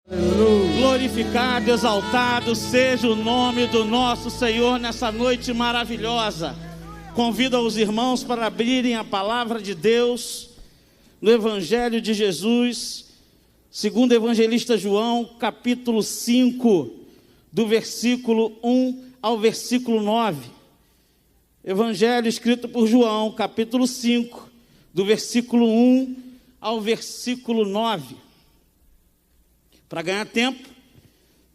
Aleluia. Glorificado, exaltado seja o nome do nosso Senhor nessa noite maravilhosa. Convido os irmãos para abrirem a palavra de Deus no Evangelho de Jesus, segundo o evangelista João, capítulo 5, do versículo 1 ao versículo 9. Evangelho escrito por João, capítulo 5, do versículo 1 ao versículo 9. Para ganhar tempo,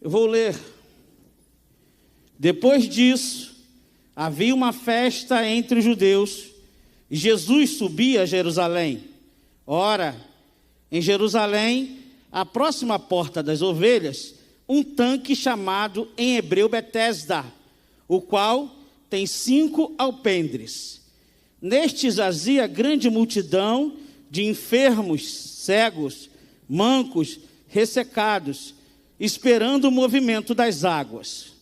eu vou ler. Depois disso, havia uma festa entre os judeus, e Jesus subia a Jerusalém. Ora, em Jerusalém, à próxima porta das ovelhas, um tanque chamado em hebreu Betesda, o qual tem 5 alpendres. Neste jazia grande multidão de enfermos, cegos, mancos, ressecados, esperando o movimento das águas.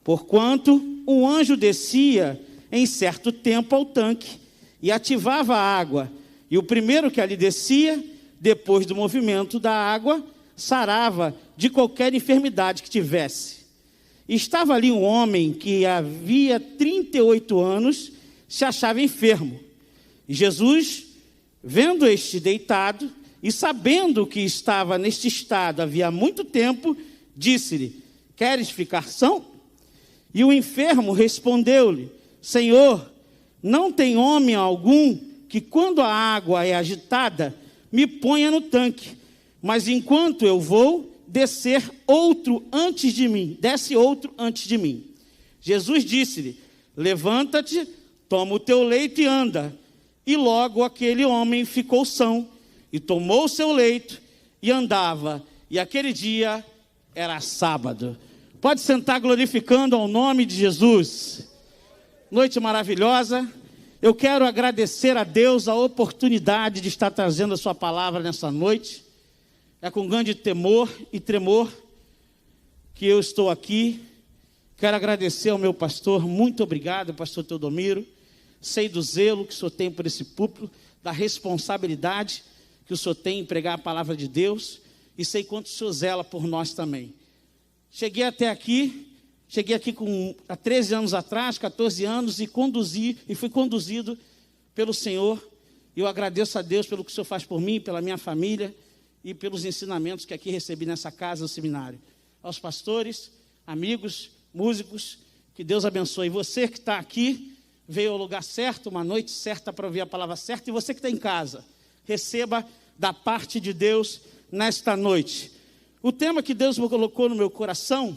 Porquanto um anjo descia em certo tempo ao tanque e ativava a água, e o primeiro que ali descia, depois do movimento da água, sarava de qualquer enfermidade que tivesse. E estava ali um homem que havia 38 anos, se achava enfermo. E Jesus, vendo este deitado, e sabendo que estava neste estado havia muito tempo, disse-lhe: queres ficar são? E o enfermo respondeu-lhe: Senhor, não tem homem algum que, quando a água é agitada, me ponha no tanque, mas enquanto eu vou, desce outro antes de mim. Jesus disse-lhe: levanta-te, toma o teu leito e anda. E logo aquele homem ficou são, e tomou o seu leito e andava. E aquele dia era sábado. Pode sentar glorificando ao nome de Jesus. Noite maravilhosa. Eu quero agradecer a Deus a oportunidade de estar trazendo a sua palavra nessa noite. É com grande temor e tremor que eu estou aqui. Quero agradecer ao meu pastor. Muito obrigado, pastor Teodomiro. Sei do zelo que o senhor tem por esse púlpito, da responsabilidade que o senhor tem em pregar a palavra de Deus, e sei quanto o senhor zela por nós também. Cheguei aqui há 13 anos atrás, 14 anos, e fui conduzido pelo Senhor. E eu agradeço a Deus pelo que o Senhor faz por mim, pela minha família, e pelos ensinamentos que aqui recebi nessa casa, no seminário. Aos pastores, amigos, músicos, que Deus abençoe. Você que está aqui, veio ao lugar certo, uma noite certa para ouvir a palavra certa, e você que está em casa, receba da parte de Deus nesta noite. O tema que Deus me colocou no meu coração: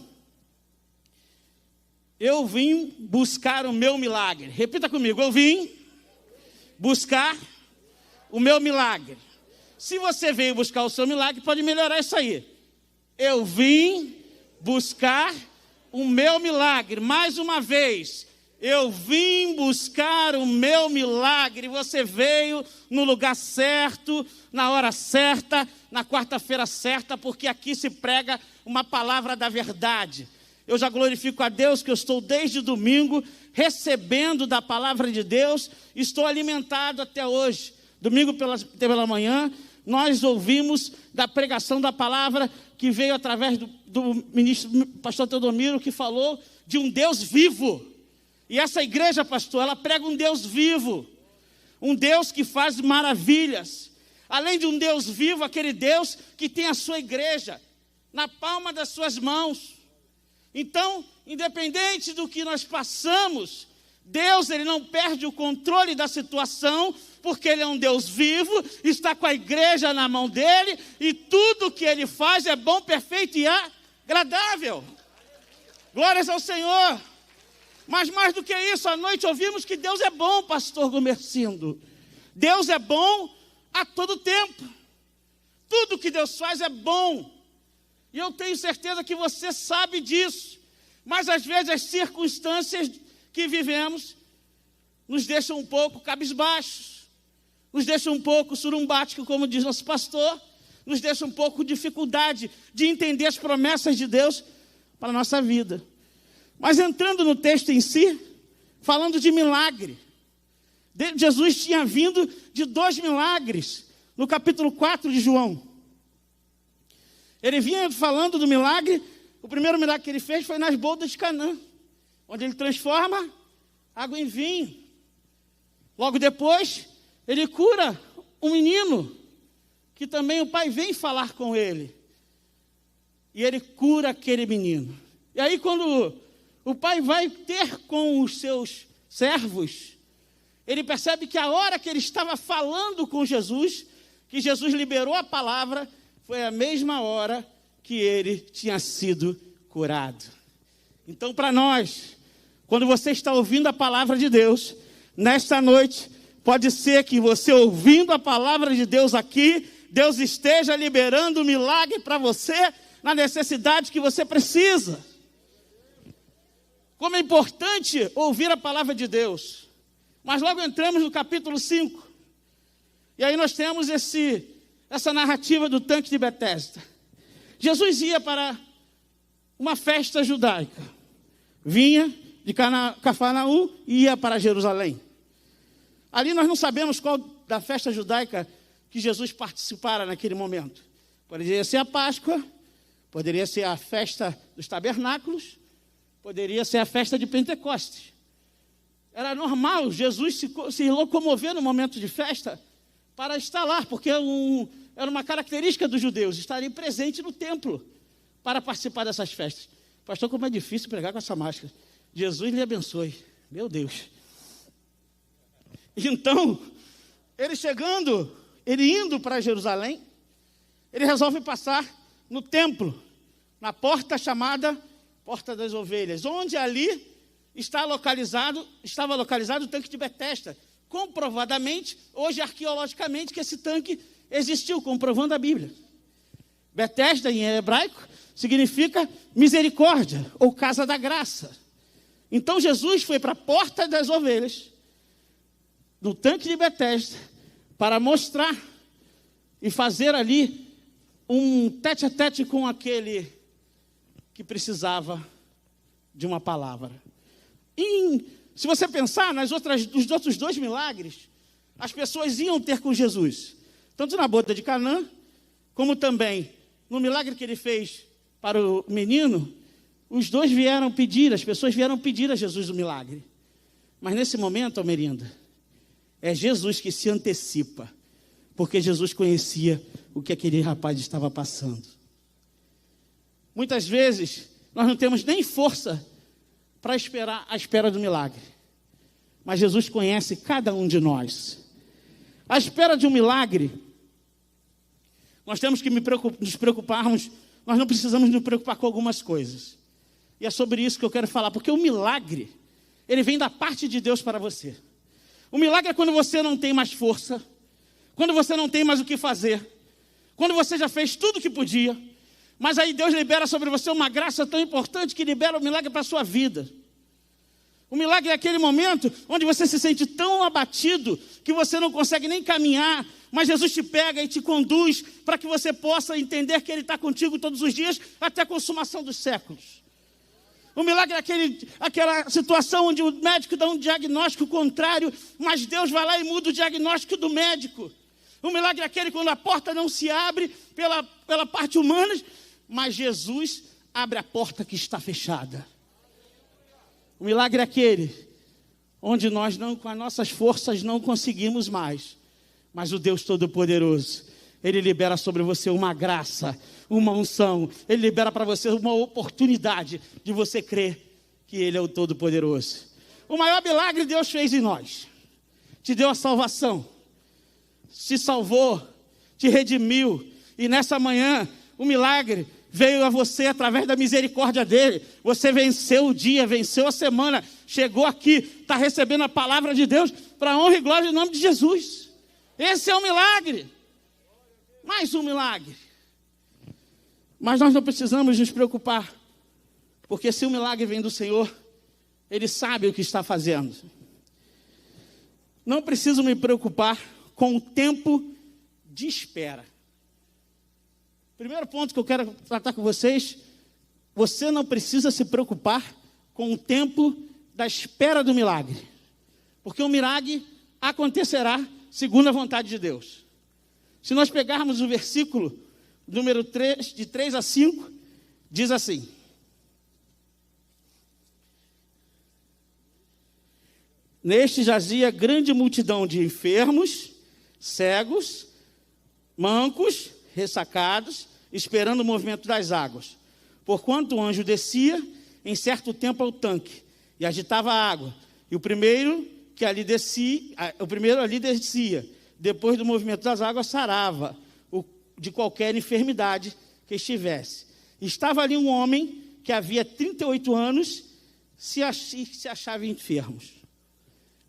eu vim buscar o meu milagre. Repita comigo: eu vim buscar o meu milagre. Se você veio buscar o seu milagre, pode melhorar isso aí. Eu vim buscar o meu milagre. Mais uma vez. Eu vim buscar o meu milagre. Você veio no lugar certo, na hora certa, na quarta-feira certa, porque aqui se prega uma palavra da verdade. Eu já glorifico a Deus que eu estou desde domingo recebendo da palavra de Deus, estou alimentado até hoje. Domingo pela manhã, nós ouvimos da pregação da palavra que veio através do ministro pastor Teodomiro, que falou de um Deus vivo. E essa igreja, pastor, ela prega um Deus vivo, um Deus que faz maravilhas. Além de um Deus vivo, aquele Deus que tem a sua igreja na palma das suas mãos. Então, independente do que nós passamos, Deus, ele não perde o controle da situação, porque ele é um Deus vivo, está com a igreja na mão dele, e tudo que ele faz é bom, perfeito e agradável. Glórias ao Senhor. Mas mais do que isso, à noite ouvimos que Deus é bom, pastor Gomercindo. Deus é bom a todo tempo. Tudo que Deus faz é bom. E eu tenho certeza que você sabe disso. Mas às vezes as circunstâncias que vivemos nos deixam um pouco cabisbaixos. Nos deixam um pouco surumbáticos, como diz nosso pastor. Nos deixam um pouco dificuldade de entender as promessas de Deus para a nossa vida. Mas entrando no texto em si, falando de milagre, Jesus tinha vindo de 2 milagres, no capítulo 4 de João. Ele vinha falando do milagre. O primeiro milagre que ele fez foi nas bodas de Canaã, onde ele transforma água em vinho. Logo depois, ele cura um menino, que também o pai vem falar com ele. E ele cura aquele menino. E aí, quando o pai vai ter com os seus servos, ele percebe que a hora que ele estava falando com Jesus, que Jesus liberou a palavra, foi a mesma hora que ele tinha sido curado. Então, para nós, quando você está ouvindo a palavra de Deus, nesta noite, pode ser que você ouvindo a palavra de Deus aqui, Deus esteja liberando um milagre para você, na necessidade que você precisa. Como é importante ouvir a palavra de Deus. Mas logo entramos no capítulo 5. E aí nós temos essa narrativa do tanque de Betesda. Jesus ia para uma festa judaica. Vinha de Cafarnaum e ia para Jerusalém. Ali nós não sabemos qual da festa judaica que Jesus participara naquele momento. Poderia ser a Páscoa, poderia ser a festa dos tabernáculos, poderia ser a festa de Pentecostes. Era normal Jesus se locomover no momento de festa para estar lá, porque era uma característica dos judeus, estarem presentes no templo para participar dessas festas. Pastor, como é difícil pregar com essa máscara. Jesus lhe abençoe. Meu Deus. Então, ele indo para Jerusalém, ele resolve passar no templo, na porta chamada Porta das Ovelhas, onde ali estava localizado o tanque de Betesda. Comprovadamente, hoje arqueologicamente, que esse tanque existiu, comprovando a Bíblia. Betesda, em hebraico, significa misericórdia, ou casa da graça. Então, Jesus foi para a Porta das Ovelhas, no tanque de Betesda, para mostrar e fazer ali um tete-a-tete com aquele que precisava de uma palavra. Se você pensar nos outros 2 milagres, as pessoas iam ter com Jesus, tanto na boda de Canaã, como também no milagre que ele fez para o menino. Os dois as pessoas vieram pedir a Jesus o milagre. Mas nesse momento, Almerinda, é Jesus que se antecipa, porque Jesus conhecia o que aquele rapaz estava passando. Muitas vezes, nós não temos nem força para esperar a espera do milagre. Mas Jesus conhece cada um de nós. À espera de um milagre, nós temos que nos preocuparmos, nós não precisamos nos preocupar com algumas coisas. E é sobre isso que eu quero falar, porque o milagre, ele vem da parte de Deus para você. O milagre é quando você não tem mais força, quando você não tem mais o que fazer, quando você já fez tudo o que podia, mas aí Deus libera sobre você uma graça tão importante que libera o milagre para a sua vida. O milagre é aquele momento onde você se sente tão abatido que você não consegue nem caminhar, mas Jesus te pega e te conduz para que você possa entender que Ele está contigo todos os dias até a consumação dos séculos. O milagre é aquela situação onde o médico dá um diagnóstico contrário, mas Deus vai lá e muda o diagnóstico do médico. O milagre é aquele quando a porta não se abre pela parte humana, mas Jesus abre a porta que está fechada. O milagre é aquele onde nós com as nossas forças não conseguimos mais, mas o Deus Todo-Poderoso, Ele libera sobre você uma graça, uma unção, Ele libera para você uma oportunidade de você crer que Ele é o Todo-Poderoso. O maior milagre Deus fez em nós, te deu a salvação, te salvou, te redimiu, e nessa manhã o milagre veio a você através da misericórdia dele. Você venceu o dia, venceu a semana, chegou aqui, está recebendo a palavra de Deus para a honra e glória em nome de Jesus. Esse é um milagre. Mais um milagre. Mas nós não precisamos nos preocupar, porque se o milagre vem do Senhor, Ele sabe o que está fazendo. Não preciso me preocupar com o tempo de espera. Primeiro ponto que eu quero tratar com vocês: você não precisa se preocupar com o tempo da espera do milagre, porque o milagre acontecerá segundo a vontade de Deus. Se nós pegarmos o versículo número 3, de 3 a 5, diz assim: neste jazia grande multidão de enfermos, cegos, mancos, ressacados, esperando o movimento das águas. Porquanto o anjo descia em certo tempo ao tanque e agitava a água. E o primeiro ali descia, depois do movimento das águas, sarava de qualquer enfermidade que estivesse. Estava ali um homem que havia 38 anos se achava enfermo.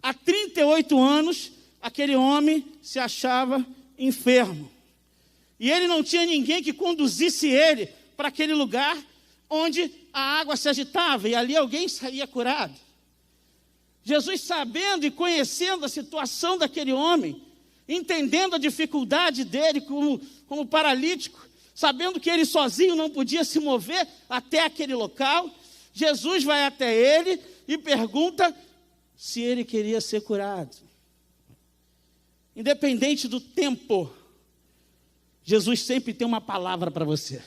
Há 38 anos, aquele homem se achava enfermo. E ele não tinha ninguém que conduzisse ele para aquele lugar onde a água se agitava, e ali alguém saía curado. Jesus, sabendo e conhecendo a situação daquele homem, entendendo a dificuldade dele como paralítico, sabendo que ele sozinho não podia se mover até aquele local, Jesus vai até ele e pergunta se ele queria ser curado. Independente do tempo, Jesus sempre tem uma palavra para você.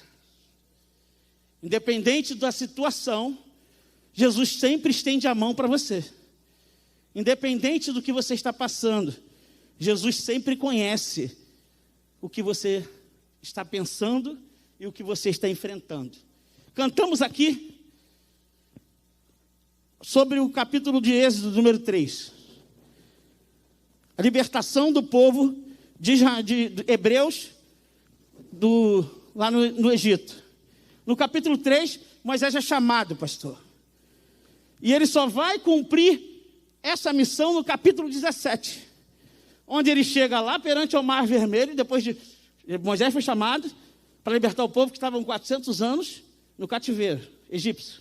Independente da situação, Jesus sempre estende a mão para você. Independente do que você está passando, Jesus sempre conhece o que você está pensando e o que você está enfrentando. Cantamos aqui sobre o capítulo de Êxodo, número 3. A libertação do povo de hebreus lá no Egito. No capítulo 3, Moisés é chamado, pastor. E ele só vai cumprir essa missão no capítulo 17. Onde ele chega lá perante o Mar Vermelho, depois de Moisés foi chamado para libertar o povo que estavam 400 anos no cativeiro egípcio.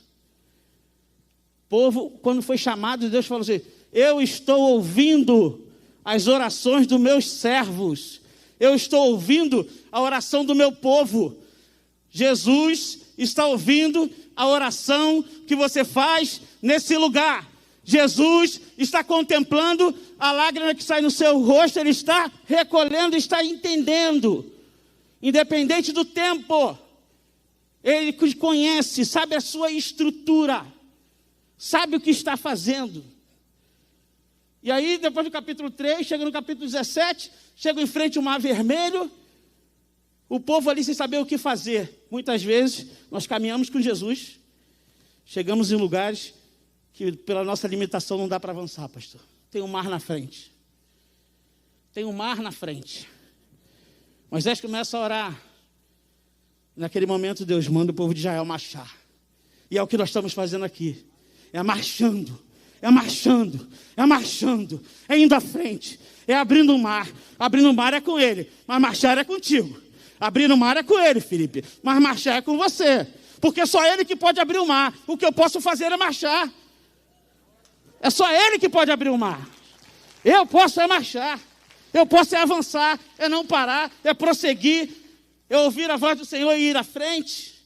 O povo, quando foi chamado, Deus falou assim: eu estou ouvindo as orações dos meus servos. Eu estou ouvindo a oração do meu povo. Jesus está ouvindo a oração que você faz nesse lugar. Jesus está contemplando a lágrima que sai no seu rosto, ele está recolhendo, está entendendo. Independente do tempo, ele conhece, sabe a sua estrutura, sabe o que está fazendo. E aí, depois do capítulo 3, chega no capítulo 17, chega em frente ao Mar Vermelho, o povo ali sem saber o que fazer. Muitas vezes, nós caminhamos com Jesus, chegamos em lugares que pela nossa limitação não dá para avançar, pastor. Tem um mar na frente. Tem um mar na frente. Moisés começa a orar. Naquele momento, Deus manda o povo de Israel marchar. E é o que nós estamos fazendo aqui. É marchando, é marchando, é marchando, é indo à frente, é abrindo o mar. Abrindo o mar é com ele, mas marchar é contigo. Abrir o mar é com ele, Felipe, mas marchar é com você. Porque é só ele que pode abrir o mar. O que eu posso fazer é marchar. É só ele que pode abrir o mar. Eu posso é marchar. Eu posso é avançar, é não parar, é prosseguir, é ouvir a voz do Senhor e ir à frente.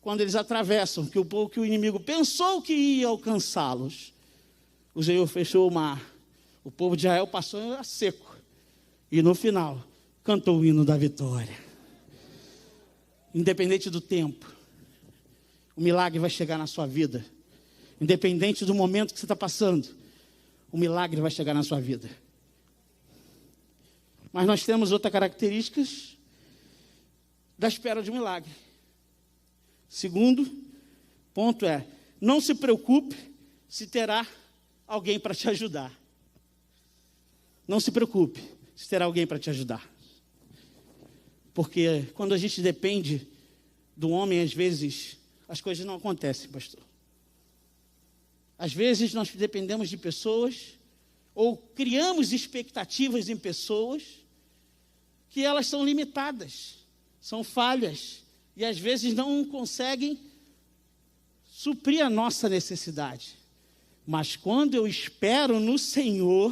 Quando eles atravessam, que o inimigo pensou que ia alcançá-los, o Senhor fechou o mar. O povo de Israel passou a seco. E no final, cantou o hino da vitória. Independente do tempo, o milagre vai chegar na sua vida. Independente do momento que você está passando, o milagre vai chegar na sua vida. Mas nós temos outras características da espera de um milagre. Segundo ponto é: não se preocupe se terá alguém para te ajudar. Não se preocupe se terá alguém para te ajudar. Porque quando a gente depende do homem, às vezes as coisas não acontecem, pastor. Às vezes nós dependemos de pessoas, ou criamos expectativas em pessoas, que elas são limitadas, são falhas, e às vezes não conseguem suprir a nossa necessidade. Mas quando eu espero no Senhor,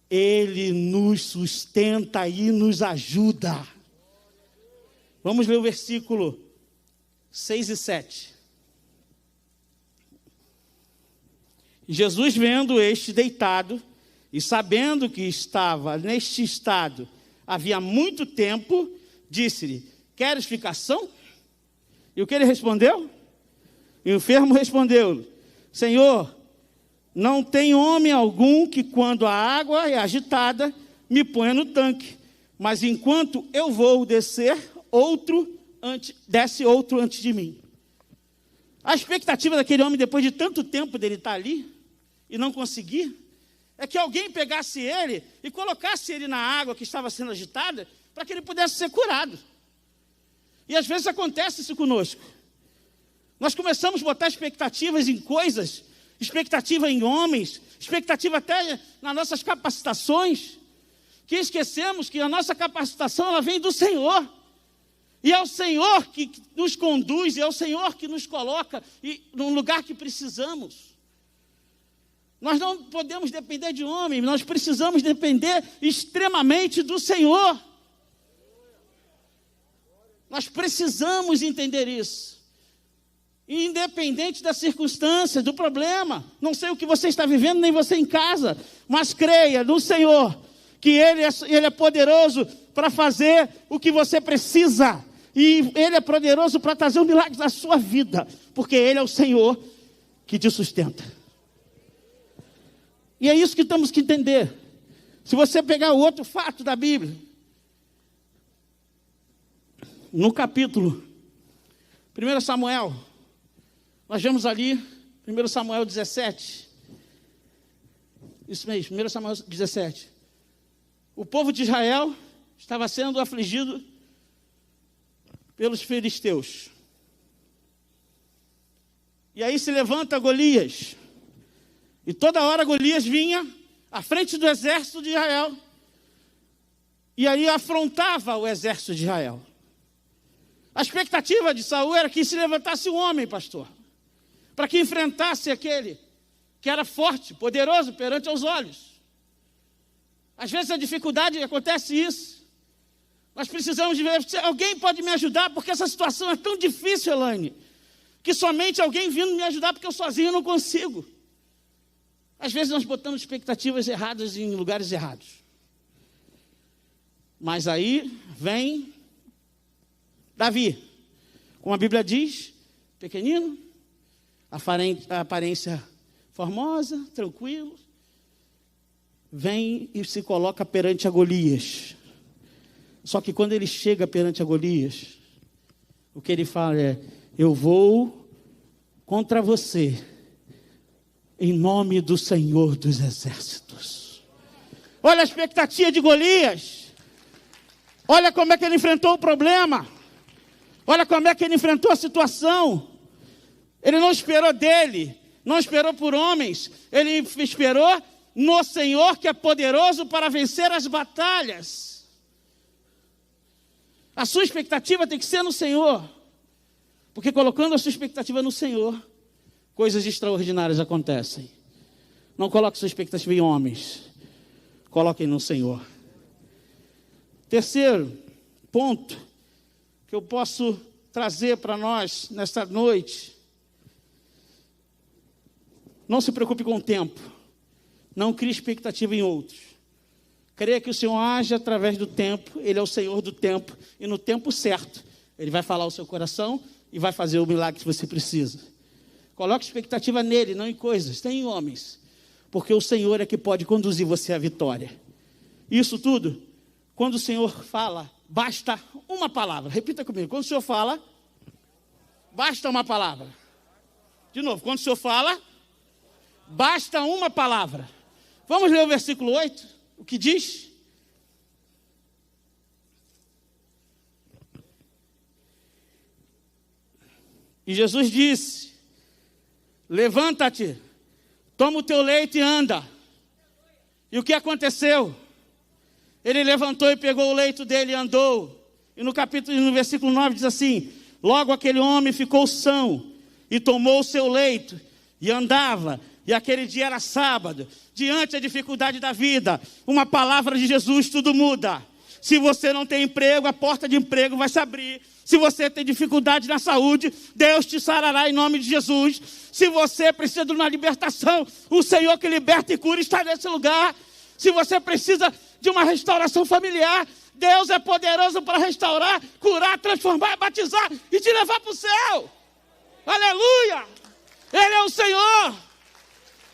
Ele nos sustenta e nos ajuda. Vamos ler o versículo 6 e 7. Jesus, vendo este deitado, e sabendo que estava neste estado havia muito tempo, disse-lhe: queres ficar são? E o que ele respondeu? E o enfermo respondeu: Senhor, não tem homem algum que, quando a água é agitada, me ponha no tanque, mas enquanto eu vou descer, desce outro antes de mim. A expectativa daquele homem, depois de tanto tempo dele estar ali e não conseguir, é que alguém pegasse ele e colocasse ele na água que estava sendo agitada, para que ele pudesse ser curado. E às vezes acontece isso conosco. Nós começamos a botar expectativas em coisas, expectativa em homens, expectativa até nas nossas capacitações, que esquecemos que a nossa capacitação ela vem do Senhor. E é o Senhor que nos conduz, é o Senhor que nos coloca no lugar que precisamos. Nós não podemos depender de homem, nós precisamos depender extremamente do Senhor. Nós precisamos entender isso. Independente da circunstância, do problema. Não sei o que você está vivendo, nem você em casa, mas creia no Senhor, que Ele é poderoso para fazer o que você precisa. E Ele é poderoso para trazer um milagre na sua vida, porque Ele é o Senhor que te sustenta. E é isso que temos que entender. Se você pegar o outro fato da Bíblia, no capítulo 1 Samuel, nós vemos ali, 1 Samuel 17, isso mesmo, 1 Samuel 17, o povo de Israel estava sendo afligido pelos filisteus. E aí se levanta Golias, e toda hora Golias vinha à frente do exército de Israel, e aí afrontava o exército de Israel. A expectativa de Saul era que se levantasse um homem, pastor, para que enfrentasse aquele que era forte, poderoso perante aos olhos. Às vezes a dificuldade acontece isso. Nós precisamos de ver, alguém pode me ajudar, porque essa situação é tão difícil, Elaine, que somente alguém vindo me ajudar, porque eu sozinho não consigo. Às vezes nós botamos expectativas erradas em lugares errados. Mas aí vem Davi, como a Bíblia diz, pequenino, aparência formosa, tranquilo, vem e se coloca perante a Golias. Só que quando ele chega perante a Golias, o que ele fala é: eu vou contra você, em nome do Senhor dos Exércitos. Olha a expectativa de Golias. Olha como é que ele enfrentou o problema. Olha como é que ele enfrentou a situação. Ele não esperou dele, não esperou por homens, ele esperou no Senhor, que é poderoso para vencer as batalhas. A sua expectativa tem que ser no Senhor, porque colocando a sua expectativa no Senhor, coisas extraordinárias acontecem. Não coloque sua expectativa em homens, coloquem no Senhor. Terceiro ponto que eu posso trazer para nós nesta noite: não se preocupe com o tempo, não crie expectativa em outros. Creia que o Senhor age através do tempo, Ele é o Senhor do tempo, e no tempo certo, Ele vai falar ao seu coração e vai fazer o milagre que você precisa. Coloque expectativa nele, não em coisas, nem em homens, porque o Senhor é que pode conduzir você à vitória. Isso tudo, quando o Senhor fala, basta uma palavra. Repita comigo: quando o Senhor fala, basta uma palavra. De novo, quando o Senhor fala, basta uma palavra. Vamos ler o versículo 8, o que diz? E Jesus disse: levanta-te, toma o teu leito e anda. E o que aconteceu? Ele levantou e pegou o leito dele e andou. E no versículo 9 diz assim: logo aquele homem ficou são e tomou o seu leito e andava. E aquele dia era sábado. Diante da dificuldade da vida, uma palavra de Jesus, tudo muda. Se você não tem emprego, a porta de emprego vai se abrir. Se você tem dificuldade na saúde, Deus te sarará em nome de Jesus. Se você precisa de uma libertação, o Senhor que liberta e cura está nesse lugar. Se você precisa de uma restauração familiar, Deus é poderoso para restaurar, curar, transformar, batizar e te levar para o céu. Aleluia! Ele é o Senhor.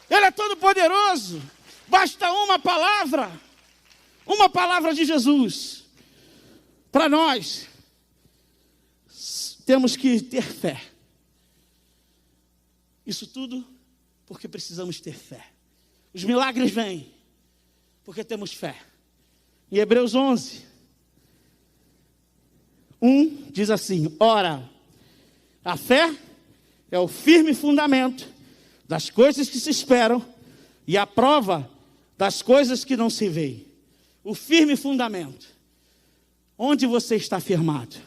Ele é todo poderoso. Basta uma palavra de Jesus. Para nós, temos que ter fé. Isso tudo porque precisamos ter fé. Os milagres vêm porque temos fé. Em Hebreus 11, 1 diz assim: ora, a fé é o firme fundamento das coisas que se esperam e a prova das coisas que não se veem. O firme fundamento. Onde você está firmado?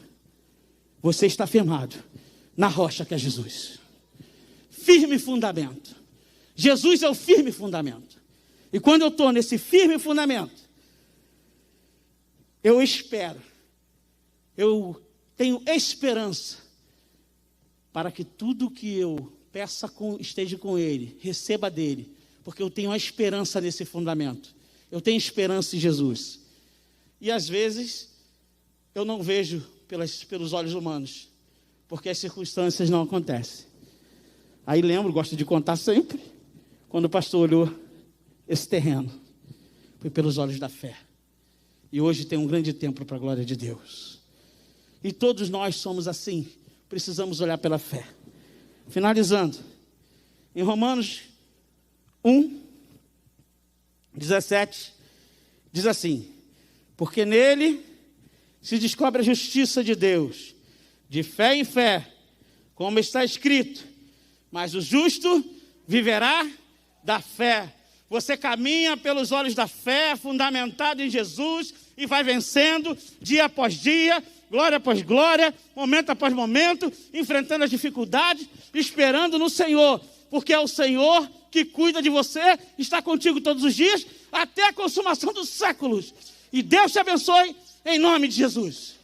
Você está firmado na rocha que é Jesus. Firme fundamento. Jesus é o firme fundamento. E quando eu estou nesse firme fundamento, eu espero, eu tenho esperança para que tudo que eu peça esteja com Ele, receba dEle, porque eu tenho a esperança nesse fundamento. Eu tenho esperança em Jesus. E às vezes eu não vejo pelos olhos humanos, porque as circunstâncias não acontecem. Aí lembro, gosto de contar sempre, quando o pastor olhou esse terreno, foi pelos olhos da fé. E hoje tem um grande templo para a glória de Deus. E todos nós somos assim, precisamos olhar pela fé. Finalizando, em Romanos 1, 17, diz assim: porque nele se descobre a justiça de Deus, de fé em fé, como está escrito, mas o justo viverá da fé. Você caminha pelos olhos da fé, fundamentado em Jesus, e vai vencendo dia após dia, glória após glória, momento após momento, enfrentando as dificuldades, esperando no Senhor, porque é o Senhor que cuida de você, está contigo todos os dias, até a consumação dos séculos. E Deus te abençoe, em nome de Jesus.